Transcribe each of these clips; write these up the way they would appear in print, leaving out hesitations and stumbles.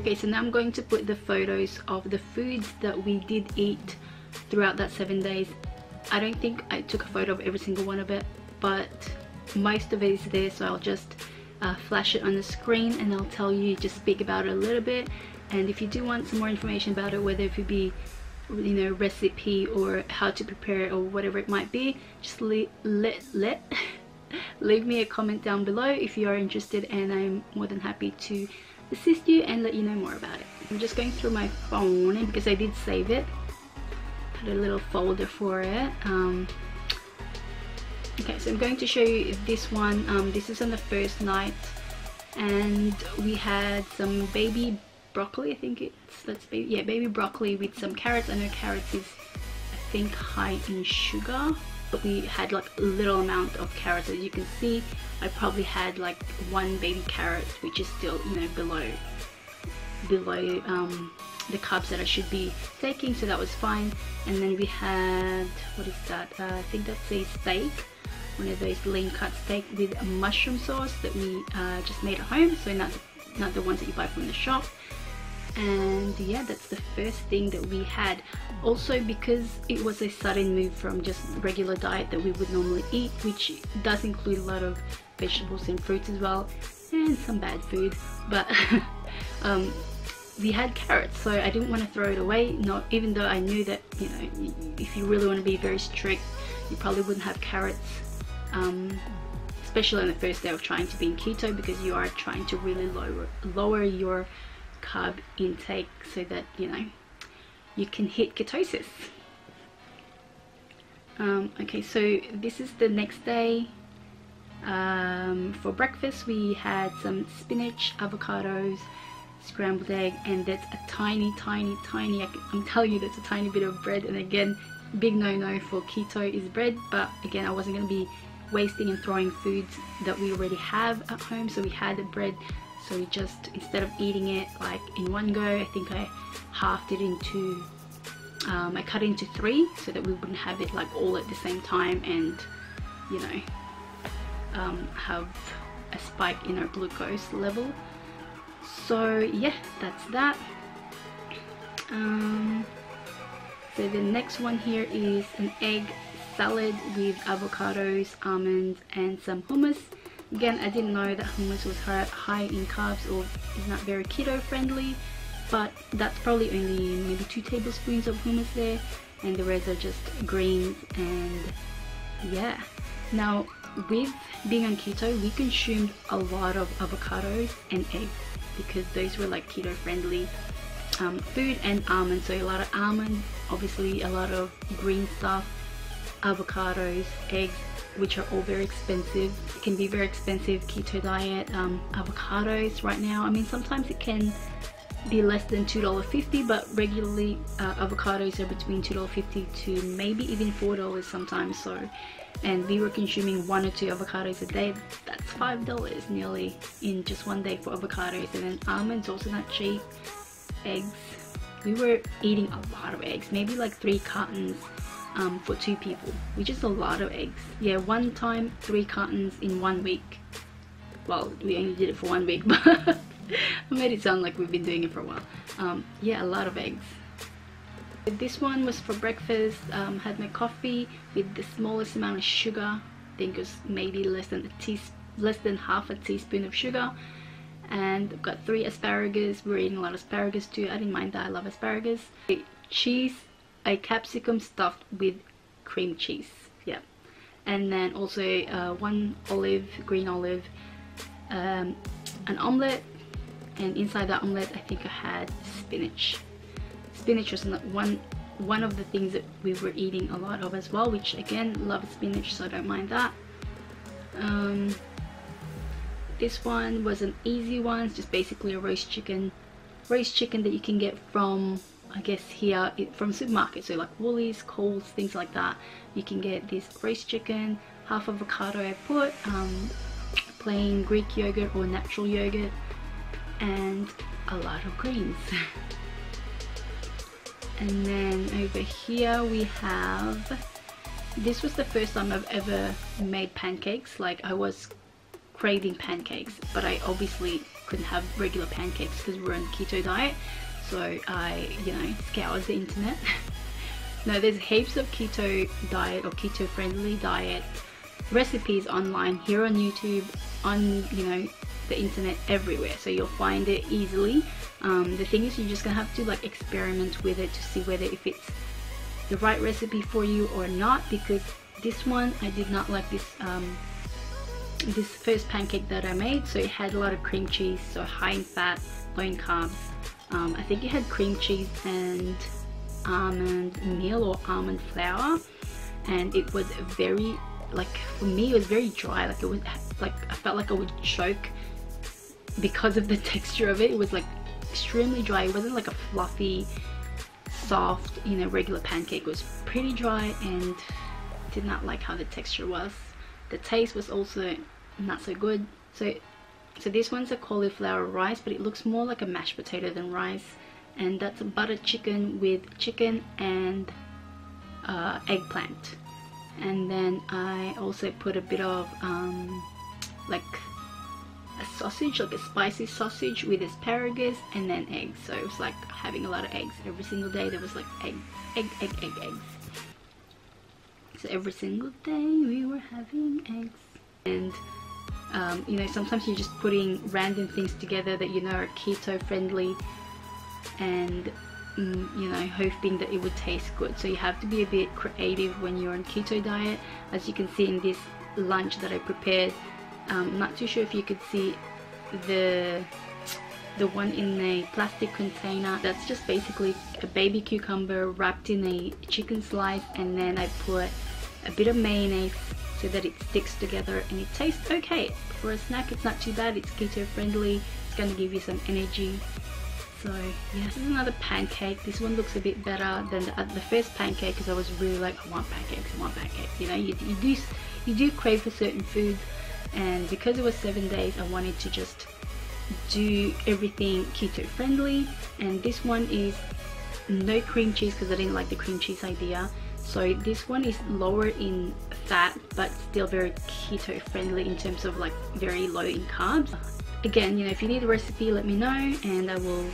Okay, so now I'm going to put the photos of the foods that we did eat throughout that 7 days. I don't think I took a photo of every single one of it, but most of it is there, so I'll just flash it on the screen and I'll tell you, just speak about it a little bit. And if you do want some more information about it, whether it be, you know, recipe or how to prepare it or whatever it might be, just leave me a comment down below if you are interested, and I'm more than happy to assist you and let you know more about it. I'm just going through my phone because I did save it, put a little folder for it. Okay, so I'm going to show you this one. This is on the first night, and we had some baby broccoli. I think baby broccoli with some carrots. I know carrots is, I think, high in sugar, but we had like a little amount of carrots. As you can see, I probably had like 1 baby carrot, which is still, you know, below the carbs that I should be taking, so that was fine. And then we had, what is that? I think that's a steak, one of those lean cut steak with a mushroom sauce that we just made at home, so not the ones that you buy from the shop. And yeah, that's the first thing that we had. Also, because it was a sudden move from just regular diet that we would normally eat, which does include a lot of vegetables and fruits as well, and some bad food, but we had carrots, so I didn't want to throw it away. Not even though I knew that, you know, if you really want to be very strict, you probably wouldn't have carrots, especially on the first day of trying to be in keto, because you are trying to really lower your carb intake so that, you know, you can hit ketosis. Okay, so this is the next day. For breakfast we had some spinach, avocados, scrambled egg, and that's a tiny, I'm telling you, that's a tiny bit of bread. And again, big no-no for keto is bread, but again, I wasn't going to be wasting and throwing foods that we already have at home, so we had the bread. So we just, instead of eating it like in one go, I think I halved it into, I cut it into 3 so that we wouldn't have it like all at the same time and, you know, have a spike in our glucose level. So yeah, that's that. So the next one here is an egg salad with avocados, almonds, and some hummus. Again, I didn't know that hummus was high in carbs or is not very keto friendly, but that's probably only maybe 2 tablespoons of hummus there, and the rest are just greens. And yeah, now with being on keto, we consumed a lot of avocados and eggs because those were like keto friendly food, and almonds. So a lot of almonds, obviously a lot of green stuff, avocados, eggs, which are all very expensive. It can be very expensive keto diet. Avocados right now, I mean, sometimes it can be less than $2.50, but regularly avocados are between $2.50 to maybe even $4 sometimes. So, and we were consuming 1 or 2 avocados a day. That's $5 nearly in just one day for avocados. And then almonds, also not cheap. Eggs, we were eating a lot of eggs, maybe like 3 cartons for 2 people, which is a lot of eggs. Yeah, one time 3 cartons in 1 week. Well, we only did it for 1 week, but I made it sound like we've been doing it for a while. Yeah, a lot of eggs. This one was for breakfast. Had my coffee with the smallest amount of sugar. I think it was maybe less than half a teaspoon of sugar. And I've got 3 asparagus. We're eating a lot of asparagus too. I didn't mind that, I love asparagus. Cheese, a capsicum stuffed with cream cheese, yeah. And then also 1 olive, green olive, an omelette, and inside that omelette I think I had spinach. Spinach was one of the things that we were eating a lot of as well, which again, love spinach, so I don't mind that. This one was an easy one. It's just basically a roast chicken that you can get from, I guess here, from supermarkets, so like Woolies, Coles, things like that. You can get this roast chicken, half avocado I put, plain Greek yogurt or natural yogurt, and a lot of greens. And then over here we have, this was the first time I've ever made pancakes. Like, I was craving pancakes, but I obviously couldn't have regular pancakes because we're on keto diet. So I, you know, scoured the internet. No, there's heaps of keto diet or keto friendly diet recipes online, here on YouTube, on, you know, the internet, everywhere. So you'll find it easily. The thing is, you're just gonna have to like experiment with it to see whether if it's the right recipe for you or not, because this one, I did not like this this first pancake that I made. So it had a lot of cream cheese, so high in fat, low in carbs. I think it had cream cheese and almond meal or almond flour, and it was very, like, for me it was very dry. Like, it was like, I felt like I would choke because of the texture of it. It was like extremely dry. It wasn't like a fluffy, soft, you know, regular pancake. It was pretty dry and did not like how the texture was. The taste was also not so good. So this one's a cauliflower rice, but it looks more like a mashed potato than rice. And that's a buttered chicken with chicken and eggplant. And then I also put a bit of like a sausage, like a spicy sausage with asparagus, and then eggs. So it was like having a lot of eggs. Every single day there was like eggs. So every single day we were having eggs. And you know, sometimes you're just putting random things together that you know are keto friendly, and you know, hoping that it would taste good. So you have to be a bit creative when you're on keto diet. As you can see in this lunch that I prepared, I'm not too sure if you could see the one in a plastic container. That's just basically a baby cucumber wrapped in a chicken slice, and then I put a bit of mayonnaise so that it sticks together, and it tastes okay. For a snack, it's not too bad. It's keto friendly. It's going to give you some energy. So yeah, this is another pancake. This one looks a bit better than the first pancake, because I was really like, I want pancakes, I want pancakes. You know, you do crave for certain foods, and because it was 7 days, I wanted to just do everything keto friendly. And this one is no cream cheese because I didn't like the cream cheese idea. So this one is lower in fat but still very keto friendly in terms of like very low in carbs. Again, you know, if you need a recipe, let me know and I will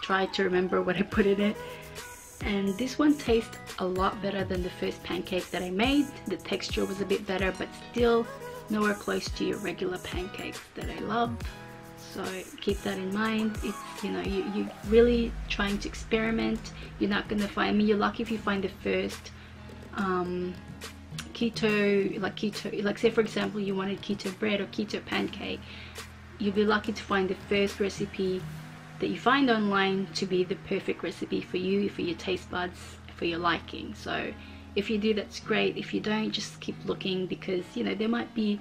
try to remember what I put in it. And this one tastes a lot better than the first pancake that I made. The texture was a bit better, but still nowhere close to your regular pancakes that I love. So keep that in mind. It's, you know, you're really trying to experiment. You're not gonna find, I mean, you're lucky if you find the first keto, like say for example you wanted keto bread or keto pancake, you'll be lucky to find the first recipe that you find online to be the perfect recipe for you, for your taste buds, for your liking. So if you do, that's great. If you don't, just keep looking, because you know, there might be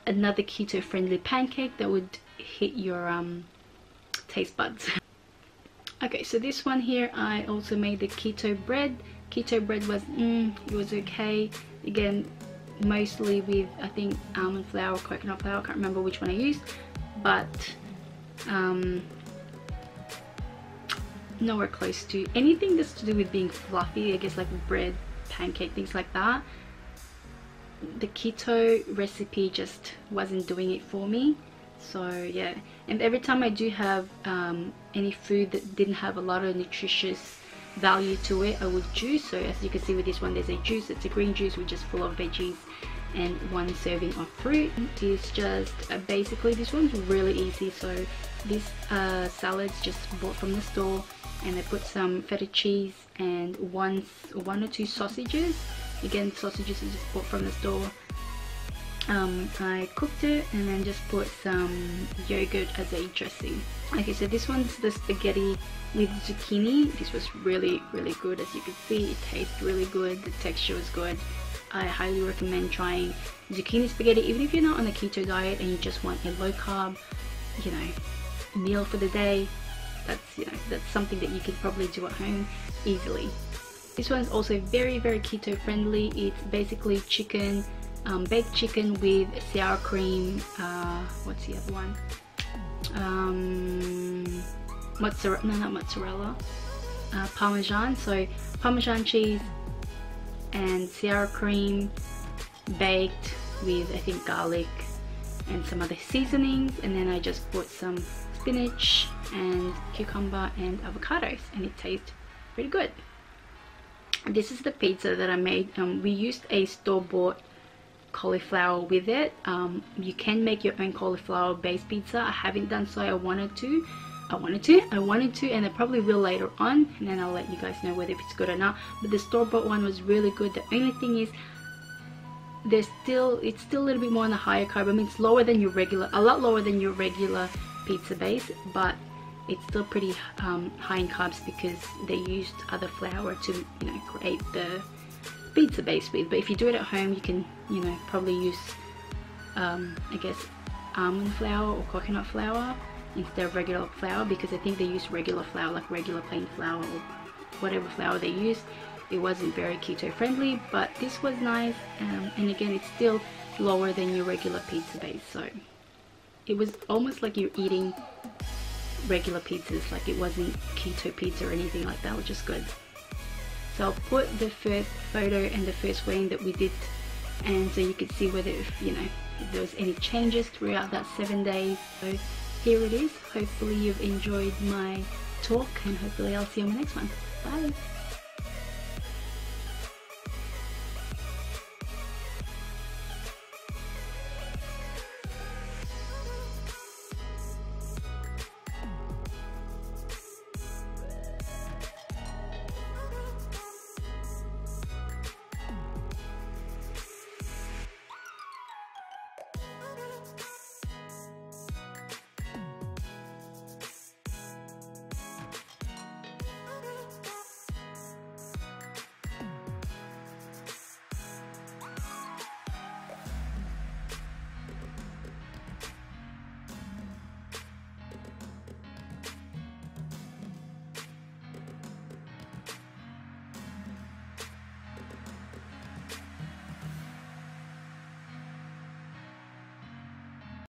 another keto friendly pancake that would hit your taste buds. Okay, so this one here, I also made the keto bread. Keto bread was it was okay. Again, mostly with, I think, almond flour, coconut flour, I can't remember which one I used, but nowhere close to anything that's to do with being fluffy, I guess, like bread, pancake, things like that. The keto recipe just wasn't doing it for me. So yeah, and every time I do have any food that didn't have a lot of nutritious value to it, I would juice. So as you can see with this one, there's a juice. It's a green juice which is full of veggies and one serving of fruit. It's just basically, this one's really easy. So this salad's just bought from the store, and I put some feta cheese and one or two sausages. Again, sausages is just bought from the store. I cooked it and then just put some yogurt as a dressing. Okay, so this one's the spaghetti with zucchini. This was really good. As you can see, it tastes really good. The texture was good. I highly recommend trying zucchini spaghetti, even if you're not on a keto diet and you just want a low carb, you know, meal for the day. That's, you know, that's something that you could probably do at home easily. This one's also very keto friendly. It's basically chicken, baked chicken with sour cream, what's the other one, mozzarella, no, not mozzarella, parmesan. So parmesan cheese and sour cream baked with, I think, garlic and some other seasonings, and then I just put some spinach and cucumber and avocados, and it tastes pretty good. This is the pizza that I made. We used a store-bought cauliflower with it. You can make your own cauliflower based pizza. I haven't done so. I wanted to, and I probably will later on, and then I'll let you guys know whether it's good or not. But the store-bought one was really good. The only thing is it's still a little bit more on the higher carb. I mean, it's lower than your regular, a lot lower than your regular pizza base, but it's still pretty high in carbs because they used other flour to, you know, create the pizza base with. But if you do it at home, you can, you know, probably use I guess almond flour or coconut flour instead of regular flour, because I think they use regular flour, like regular plain flour or whatever flour they use. It wasn't very keto friendly, but this was nice, and again, it's still lower than your regular pizza base, so it was almost like you're eating regular pizzas, like it wasn't keto pizza or anything like that, which is good. So I'll put the first photo and the first weighing that we did, and so you could see whether, if there was any changes throughout that 7 days. So here it is. Hopefully you've enjoyed my talk, and hopefully I'll see you on the next one. Bye.